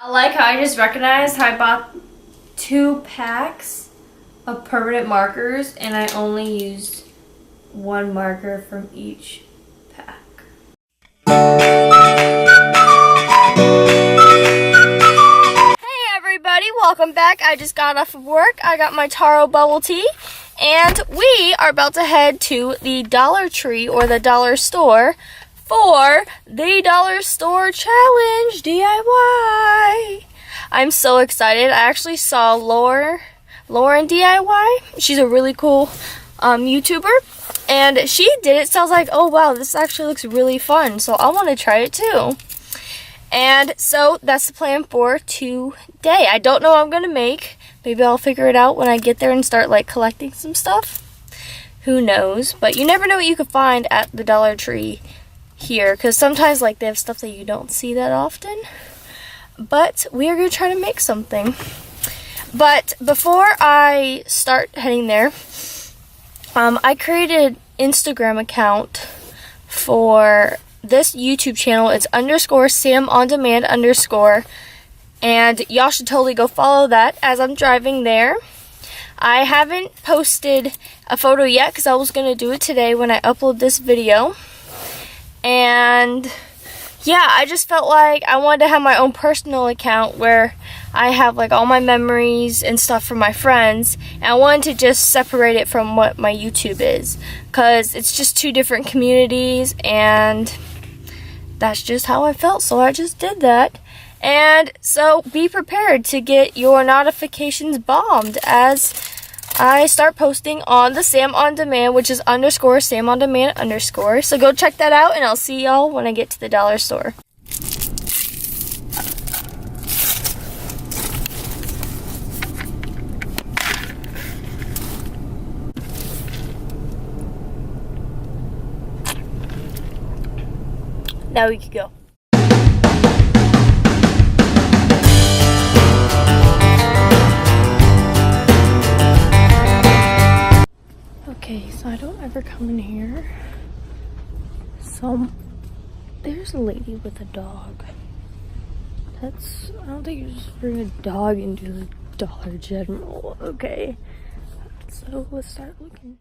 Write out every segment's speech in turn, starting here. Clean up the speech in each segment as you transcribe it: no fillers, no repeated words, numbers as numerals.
I like how I just recognized how I bought 2 packs of permanent markers and I only used 1 marker from each pack. Hey everybody, welcome back. I just got off of work. I got my taro bubble tea and we are about to head to the Dollar Tree or the dollar store for the Dollar Store Challenge DIY. I'm so excited. I actually saw Lauren DIY. She's a really cool YouTuber and she did it, so I was like, oh wow, this actually looks really fun, so I want to try it too. And so that's the plan for today. I don't know what I'm gonna make. Maybe I'll figure it out when I get there and start like collecting some stuff. Who knows? But you never know what you could find at the Dollar Tree here, because sometimes like they have stuff that you don't see that often. But we are gonna try to make something. But before I start heading there, I created an Instagram account for this YouTube channel. It's _SamOnDemand_, and y'all should totally go follow that as I'm driving there. I haven't posted a photo yet because I was gonna do it today when I upload this video. And yeah, I just felt like I wanted to have my own personal account where I have like all my memories and stuff from my friends, and I wanted to just separate it from what my YouTube is, because it's just 2 different communities and that's just how I felt, so I just did that. And so be prepared to get your notifications bombed as I start posting on the Sam on Demand, which is _SamOnDemand_. So go check that out and I'll see y'all when I get to the dollar store. Now we can go. Okay, so I don't ever come in here. So there's a lady with a dog. I don't think you just bring a dog into the Dollar General. Okay, so let's start looking.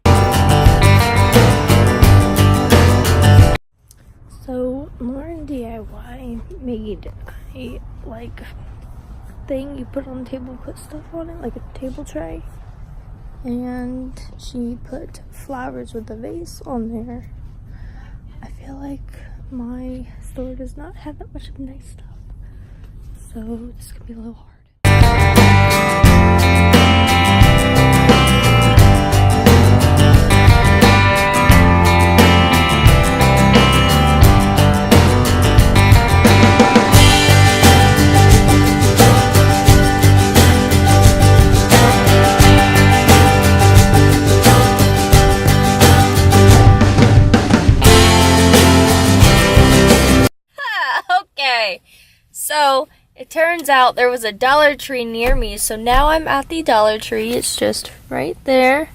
So Lauren DIY made a like thing you put on the table, put stuff on it, like a table tray. And she put flowers with a vase on there. I feel like my store does not have that much of nice stuff, so this could be a little hard. So it turns out there was a Dollar Tree near me, so now I'm at the Dollar Tree. It's just right there, and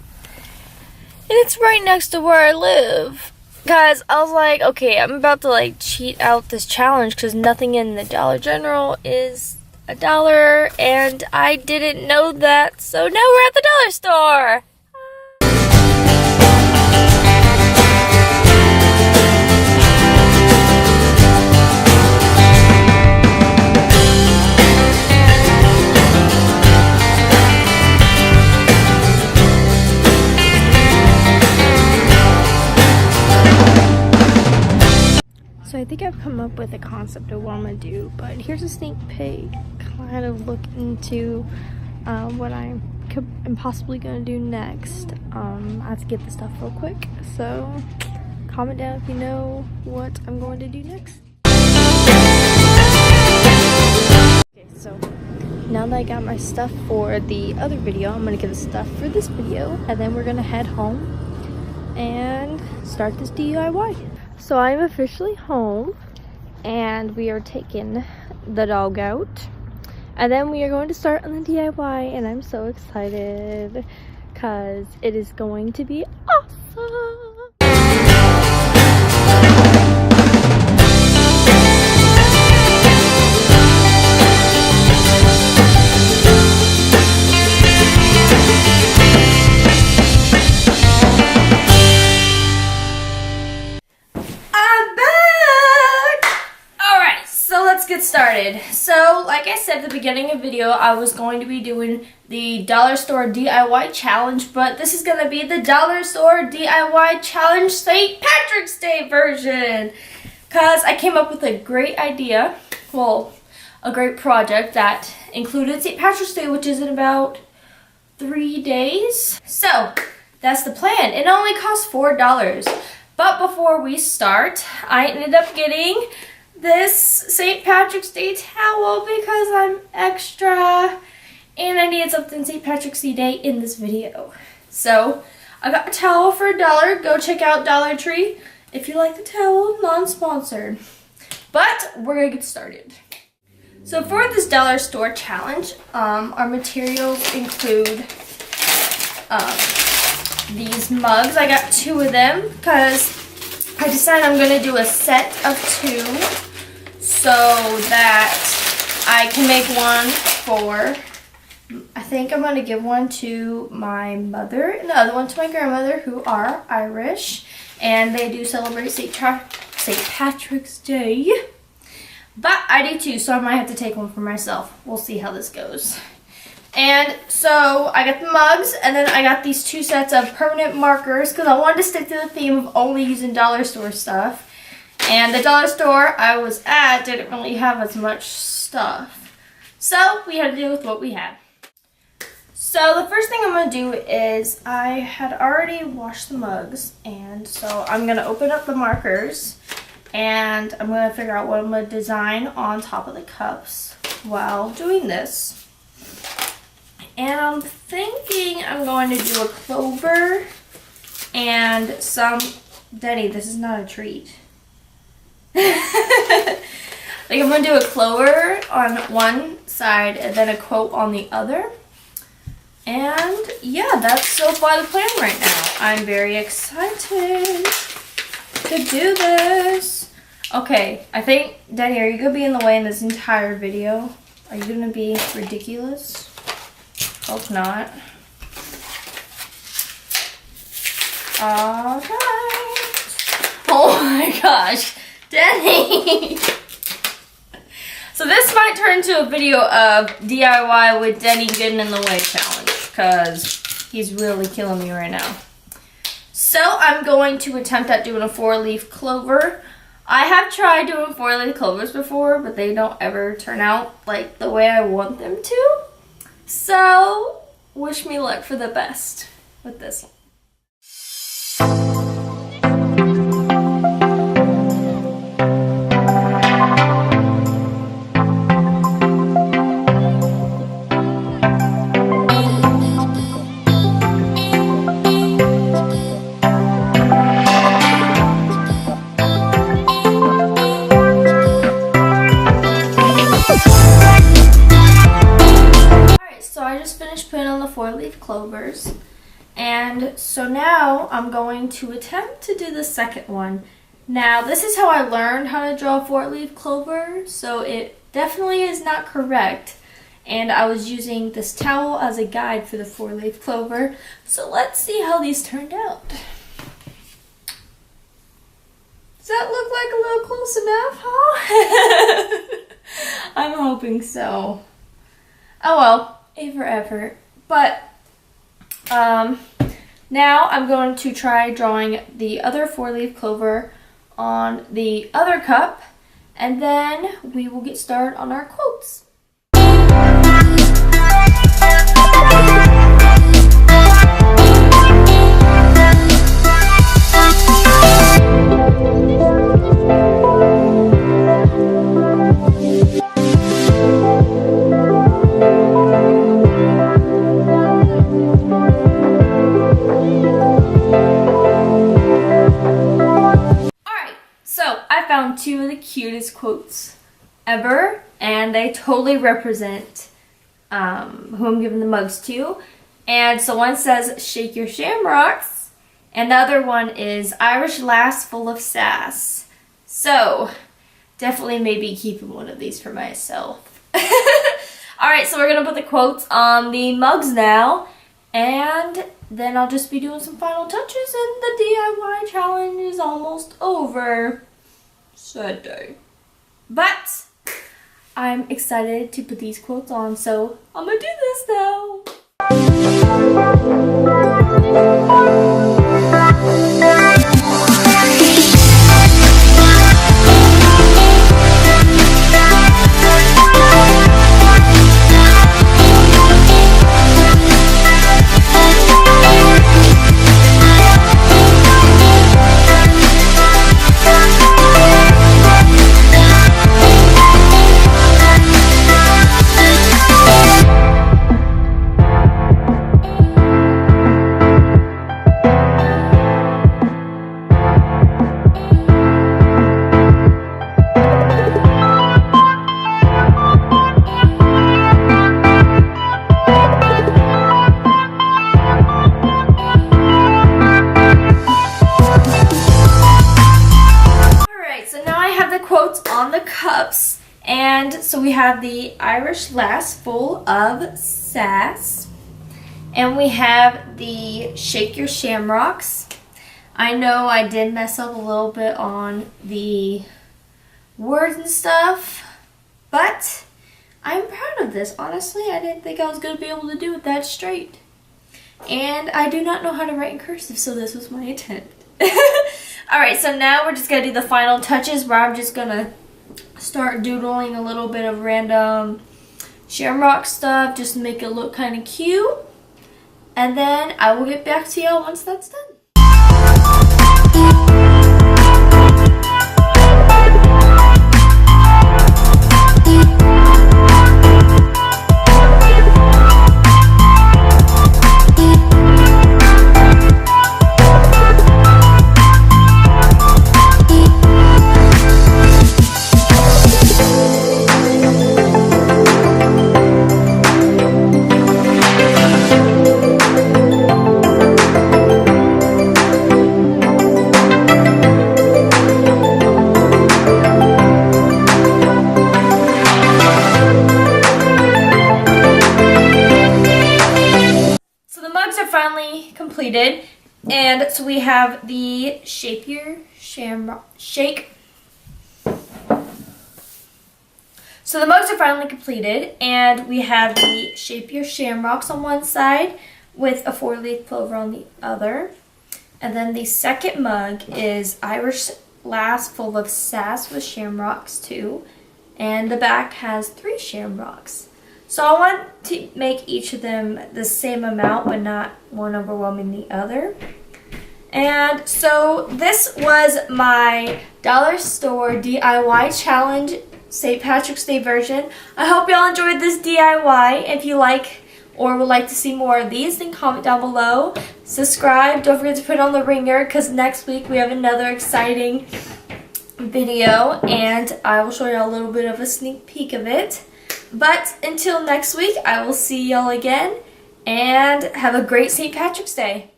it's right next to where I live. Guys, I was like, okay, I'm about to like cheat out this challenge because nothing in the Dollar General is $1, and I didn't know that, so now we're at the dollar store. So I think I've come up with a concept of what I'm going to do, but here's a sneak peek, kind of look into what I'm possibly going to do next. I have to get this stuff real quick, so comment down if you know what I'm going to do next. Okay, so now that I got my stuff for the other video, I'm going to get the stuff for this video, and then we're going to head home and start this DIY. So I'm officially home and we are taking the dog out, and then we are going to start on the DIY, and I'm so excited because it is going to be awesome. so like I said at the beginning of the video, I was going to be doing the dollar store DIY challenge, but this is going to be the dollar store DIY challenge St. Patrick's Day version. Because I came up with a great idea, well, a great project that included St. Patrick's Day, which is in about 3 days. So that's the plan. It only costs $4. But before we start, I ended up getting this St. Patrick's Day towel because I'm extra and I needed something St. Patrick's Day in this video. So I got a towel for $1. Go check out Dollar Tree if you like the towel, non-sponsored. But we're gonna get started. So for this dollar store challenge, our materials include these mugs. I got 2 of them because I decided I'm gonna do a set of 2 so that I can make one for, I think I'm gonna give one to my mother and the other one to my grandmother, who are Irish, and they do celebrate St. Patrick's Day. But I do too, so I might have to take one for myself. We'll see how this goes. And so I got the mugs, and then I got these 2 sets of permanent markers because I wanted to stick to the theme of only using dollar store stuff. And the dollar store I was at didn't really have as much stuff. So we had to deal with what we had. So the first thing I'm going to do is I had already washed the mugs, and so I'm going to open up the markers and I'm going to figure out what I'm going to design on top of the cups while doing this. And I'm thinking I'm going to do a clover and some, Denny, this is not a treat. Like I'm going to do a clover on one side and then a quote on the other. And yeah, that's so far the plan right now. I'm very excited to do this. Okay, I think, Denny, are you going to be in the way in this entire video? Are you going to be ridiculous? Hope not. Alright. Oh my gosh. Denny! So this might turn into a video of DIY with Denny getting in the way challenge, because he's really killing me right now. So I'm going to attempt at doing a 4-leaf clover. I have tried doing 4-leaf clovers before, but they don't ever turn out like the way I want them to. So wish me luck for the best with this one. Putting on the 4-leaf clovers, and so now I'm going to attempt to do the second one. Now this is how I learned how to draw a 4-leaf clover, so it definitely is not correct, and I was using this towel as a guide for the 4-leaf clover. So let's see how these turned out. Does that look like a little close enough, huh? I'm hoping so. Oh well. A for effort. But now I'm going to try drawing the other 4-leaf clover on the other cup, and then we will get started on our quotes. Found 2 of the cutest quotes ever, and they totally represent who I'm giving the mugs to. And so one says, "Shake your shamrocks," and the other one is, "Irish lass full of sass." So definitely maybe keeping one of these for myself. Alright, so we're gonna put the quotes on the mugs now, and then I'll just be doing some final touches, and the DIY challenge is almost over. Sad day. But I'm excited to put these quotes on, so I'm gonna do this now. Quotes on the cups, and so we have the Irish lass full of sass, and we have the shake your shamrocks. I know I did mess up a little bit on the words and stuff, but I'm proud of this. Honestly, I didn't think I was going to be able to do it that straight, and I do not know how to write in cursive, so this was my attempt. Alright, so now we're just going to do the final touches where I'm just going to start doodling a little bit of random shamrock stuff just to make it look kind of cute. And then I will get back to y'all once that's done. Finally completed, and so we have the shake your shamrock shake. So the mugs are finally completed, and we have the shape your shamrocks on one side with a 4-leaf clover on the other, and then the second mug is Irish lass full of sass with shamrocks too, and the back has 3 shamrocks. So I want to make each of them the same amount, but not one overwhelming the other. And so this was my dollar store DIY challenge St. Patrick's Day version. I hope y'all enjoyed this DIY. If you like or would like to see more of these, then comment down below. Subscribe. Don't forget to put on the ringer, because next week we have another exciting video, and I will show y'all a little bit of a sneak peek of it. But until next week, I will see y'all again, and have a great St. Patrick's Day.